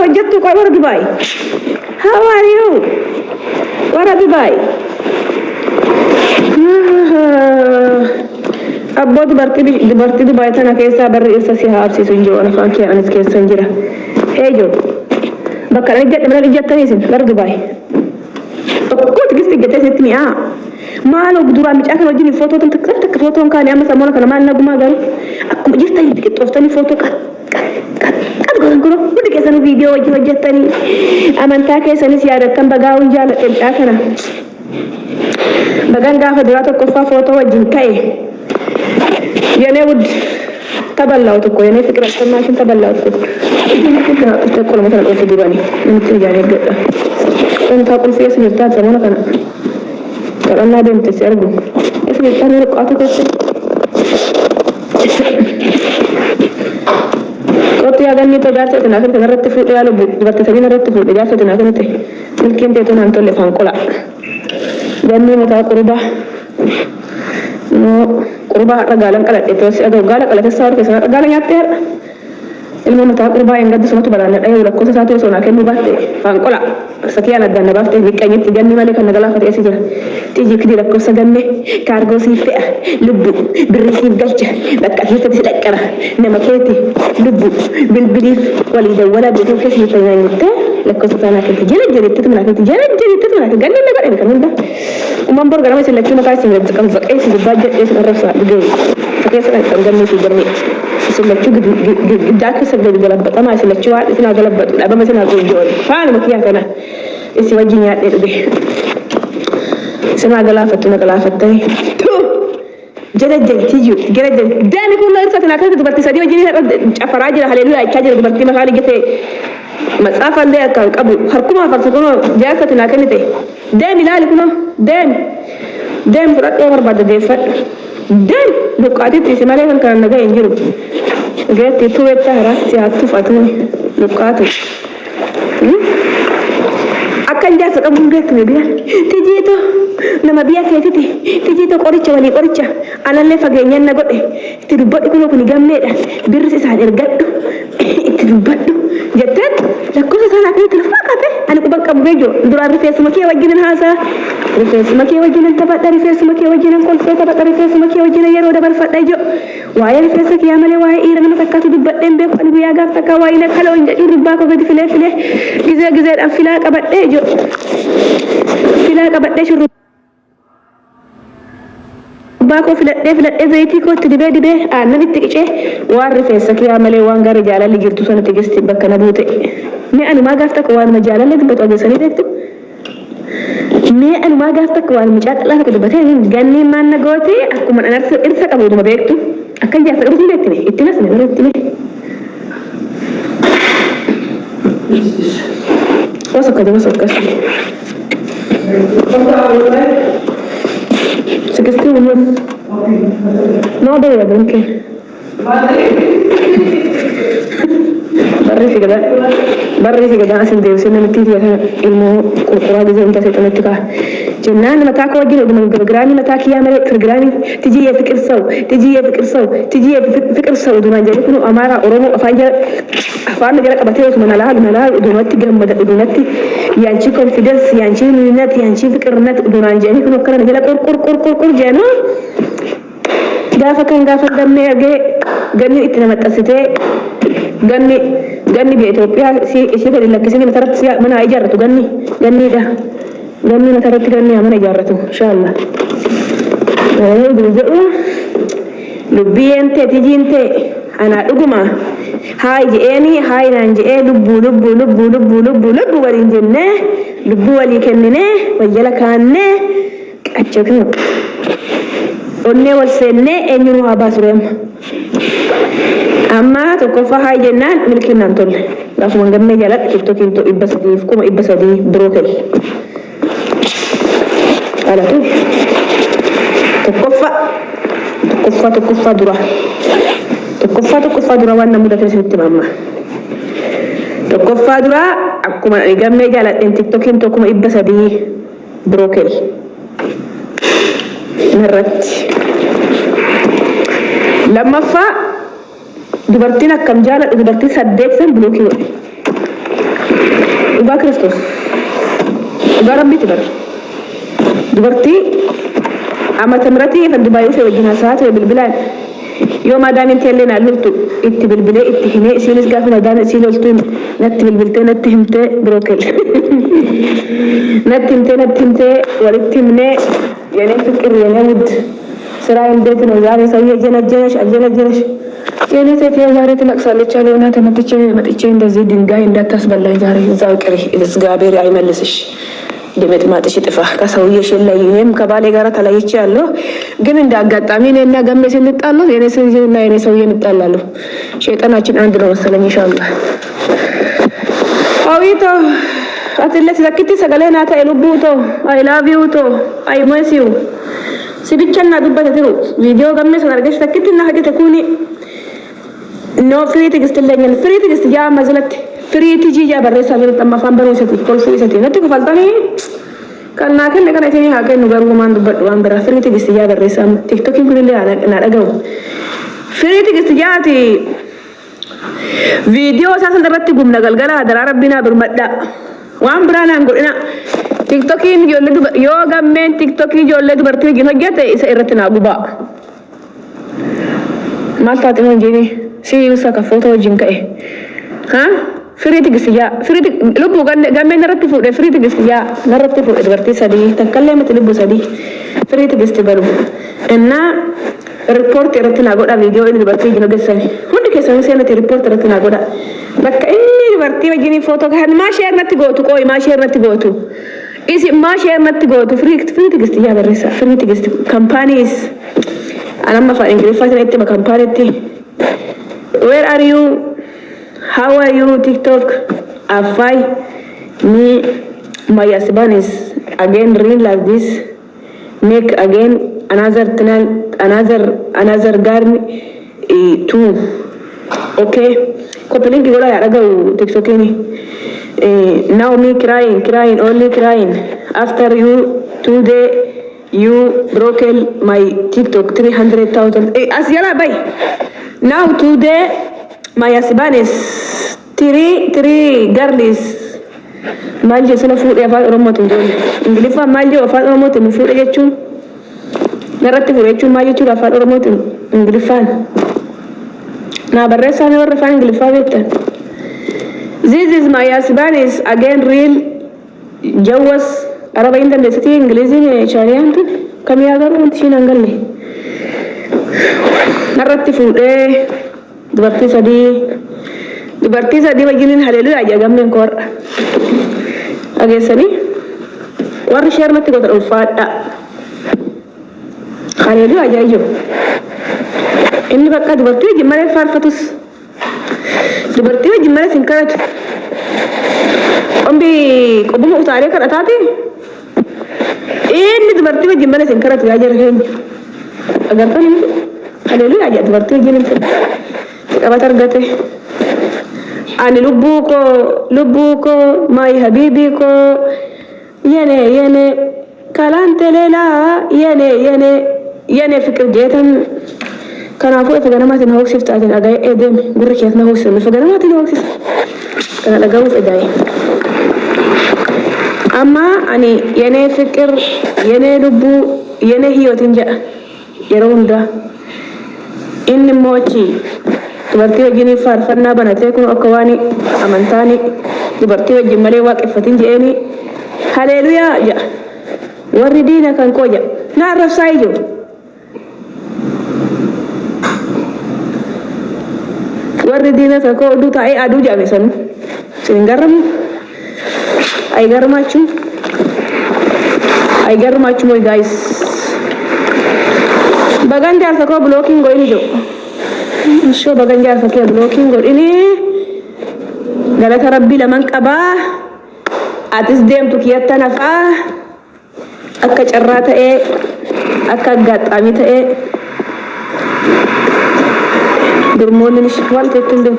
hojjettu qoy warra Dubai. How are you? Warra Dubai. Abbo dubartii Dubai tana keessaa barri isa si haabsiisu hin jiru afaan kee anis keessan jira. Heejo bakka dhani jedhe mana ijjattaniisin warra Dubai. Tokkooti gisti ijjattee sitti mi'aa. Maaloo duraa micaa kana wajjin footoo takka footoon kaanii amma sammuu kana maal nagumaa garuu akkuma jirtanii xiqqixxooftanii footoo qat godhan kun hundi keessanii viidiyoo wajjin hojjettanii amantaa keessanis yaadattan bagaa'uun jaaladhe micaa kana. Bagan gaafa duraa tokkoffaa footoo wajjin ka'e የኔ ውድ ተበላው እኮ የኔ ፍቅር አስተማሽን ተበላው እኮ ተቆሎ መተን ወጥ ዲባኒ እንትን ያነገጠ እንታ ቁልፍ የስልታ ዘመነ ከነ ተራና ደምት ሲያርጉ የስልታ ነው ቋቱ ከሰ ቆጥ ያገኝ ተዳርተ ተናከ ተረተ ፉጥ ያለው ዲባተ ሰቢና ረተ ፉጥ ዳርተ ተናከ ነተ ልክም ቤቱን አንተ ለፋንቆላ ደም መታ ቁርባ no kurba ragalan kala itu si ado gala kala tasawur ke sana ragalan yater ilmu mata kurba yang gadis semua tu barang ada yang lakukan satu sona kenu batte fangkola sekian ada na batte dikanya tiganni male kan nagala fati asija tiji kidi lakukan saganne kargo sife lubbu birrisif galcha bakka hita sidakara nama keti lubbu bilbilif walida wala bidu kasi tayangte lakukan sana kenti jere itu ganni nagar kan unda umam bor garama seleksi makasi nggak kan zakai sih budget es ngerasa gede pakai sekarang ganni sih garmi seleksi gede sebelum dalam pertama seleksi wah itu naga lebat apa masih naga jual faham makian kana isi wajibnya deh senaga lafat teh tuh jadi tiju jadi dan itu lah saat nak itu berarti sadio jadi apa aja haleluya aja berarti makali gitu matsafan da kan kabu har kuma farsa kuma jaka tana kan te dan milal kuma dan furat war bada de fat dan bukati ti simale kan naga injiru gati tu wetta hara si atu fatu bukati akan jasa kamu gak ne biya tiji to nama biya ke tiji to qoricha alalle fagenya na gode ti dubbat ko ko ni gamme da birri sa der gaddo ti dubbat jettet lakko sana kan tilfaqate ani ko bakka bejo dura rifes make wajinin hasa rifes make wajinin tabada rifes make wajinin kol fe tabada rifes make wajinin yero da bar fadajo waye rifes ke amale waye ira na takatu dubbat den be ko biya ga taka waye na kala on jadi rubba ko gadi file gize dan filaqa baddejo filaqa badde shuru bako filadde zayti ko dibe annabi tiqice warri fessa kiya male wangar jalal girtu sana tigesti bakana bute me anu ma gafta ko wan majalal dibatu agesani dektu me anu ma gafta ko wan micaqla ko dibate ganni man nagoti akuma anarsa irsa qabu dum bektu akan jasa irsi dekti ittinas ne rotti Wasa kasi. Sige, no, deve anche. Barri sigada asin dev se namti dia ilmu qur'an de zanta se tanatika jennan mata ko wajin dum grani mata kiya mare grani tiji ya fikir saw dum jari kuno amara oromo afanya jara kabate usman malal dum watti gamma dum watti yanchi confidence yanchi minat yanchi fikir nat dum jari kuno kana jara qur jeno gafa damme age ganni itina matasite ganni bi Ethiopia si ko dilakisini matarat si mana ijaratu ganni matarat ganni mana ijaratu inshallah lubiyente tijinte ana duguma hay nanje lubbu wali jenne lubbu wali kennene wajala kanne achatu onne wal senne enyunu habasurem amma to ko fa hay jennan milkinan tol dafu ngamme jalat tiktok into ibasadi brokel ala tu to kufa dura wanna muda tesitti mamma to kufa dura akuma ngamme jalat tiktok into kuma ibasadi brokel narat lama fa dubartiin akkam jaalladhu dubartii 8 blookii godhe dhugaa Kiristoos dhugaa Rabbiitti bar dubartii amata miratii faddi baay'ee ishee wajjin haasa'aa bilbilaan yoo maadaamin teellee naan loltu itti bilbilee itti himee isiinis gaafa maadaan isii loltuun natti bilbiltee natti himtee birookel natti himtee walitti himnee የኔ ፍቅር የኔ ውድ ስራ እንዴት ነው ዛሬ ሰውዬ ጀነጀነሽ የኔ ሴት ዛሬ ትነቅሳለች አለውና መጥቼ እንደዚህ ድንጋይ እንዳታስበላኝ ዛሬ እዛው ቅሪ እግዚአብሔር አይመልስሽ ደመጥማጥሽ ጥፋ ከሰውዬሽ ላይ እኔም ከባሌ ጋር ተለያይቼ ያለው ግን እንዳጋጣሚ እኔና ገሜ ስንጣለው የኔ ሰውዬና የኔ ሰውዬ እንጣላለን ሸይጣናችን አንድ ነው መሰለኝ ኢንሻአላህ አዊቶ አትለስ ለክቲ ሰገለናታ ኢሉቡቶ አይ ላቭ ዩ ቶ አይ ሚስ ዩ ሲብቻና ዱበተ ትሩ ቪዲዮ ገሜ ሰናርገሽ ተክቲና ሀገ ተኩኒ ኖ ፍሪ ትግስትለኛል ፍሪ ትግስት ያ መዝለት ፍሪ ትጂ ያ በረሳ በጣም ማፋንበሩ ሰቲ ኮልሱ ሰቲ ነጥ ከፈልታኒ ከና ከነ ከነ ተኒ ሀገ ነው ገሩ ማን ዱበዱ አንበራ ፍሪ ትግስት ያ በረሳ ቲክቶክ ይብልለ ናደገው ፍሪ ትግስት ያቲ ቪዲዮ ሳሰን ደረቲ ጉም ነገልገላ ደራ ረቢና ብርመዳ waan biraan aan godhina tiktokiin ijoollee yoo gammeen tiktokii ijoollee dubartii wajjin hojjete isa irratti naa gubaa maal taate moo injiini si usa ka footoo wajjin ka'e firii tigisiyaa lubbuu gammeen narratti fuudhe firii tigisiyaa narratti fuudhe dubartii sadii takkallee miti lubbuu sadii firii tigisti balu innaa riippoorti irratti naa godha viidiyoo inni dubartii wajjin hojjetani hundi keessanii seenatti riippoorti irratti naa godha bakka inni dubartii wajjin footoo kan maa sheer natti gootu qooyi maa sheer natti gootu isi maa sheer natti gootu firii tigisti yaa barreessa firii tigisti kampaaniis anamma fa ingiliffaatiin itti ba kampaaniitti where are you how are you tiktok afai me my husband is again real like this make again another garden too okay kopelin ki gola ya daga tiktok ni now me crying only crying after you today you broke my tiktok 300,000 asyala bay now today my husband is three girls malje sala fude fa romoto joni ingilifa malje fa romoto mu fude jechu narratti fude jechu malje tu fa romoto ingilifan na barresa ne warra fa ingilifa betta this is my husband is again real jawas araba inda ndesati ingilizi ne chariyantu kam ya garu unti shinangalle narratti fude dubartii sadii wajjin haleluyaa jagamen kor ageessani warri sheernatti godha ulfaadha haleluyaa jaajo inni bakka dubartii wajjin malee faarfatus dubartii wajjin malee sinkaratu ombi qobuma utaalee kadhataati inni dubartii wajjin malee sinkaratu yaa jara keenya agartani haleluyaa jaa dubartii wajjin qabat argate ani lubbuko mai habibi ko yene kalante lela yene fikir jetan kana fu ta ganama tin hawsif ta tin aga edem gurkiyat na hawsif fa ganama tin hawsif kana daga fu dai amma ani yene fikir yene lubbu yene hiyotin ja yaronda inni mochi dubartii wajjin faarfannaa banatee kun akka waan amantaani dubartii wajjin malee waaqeffatin jeeni haleluyaa ja warri diina kan koja na arrabsaa ijo warri diina kan ko du taa'ee aduu jaame sanu sin garramu ay garmachu moy guys bagan jar ko blocking go ijo شو بقى جالسة كده بلوكينج قول إني قالت ربي لمن قبا أتسدم تكيات نفع أكا جرات أكا قط أميت درمون نشكوال تكتندم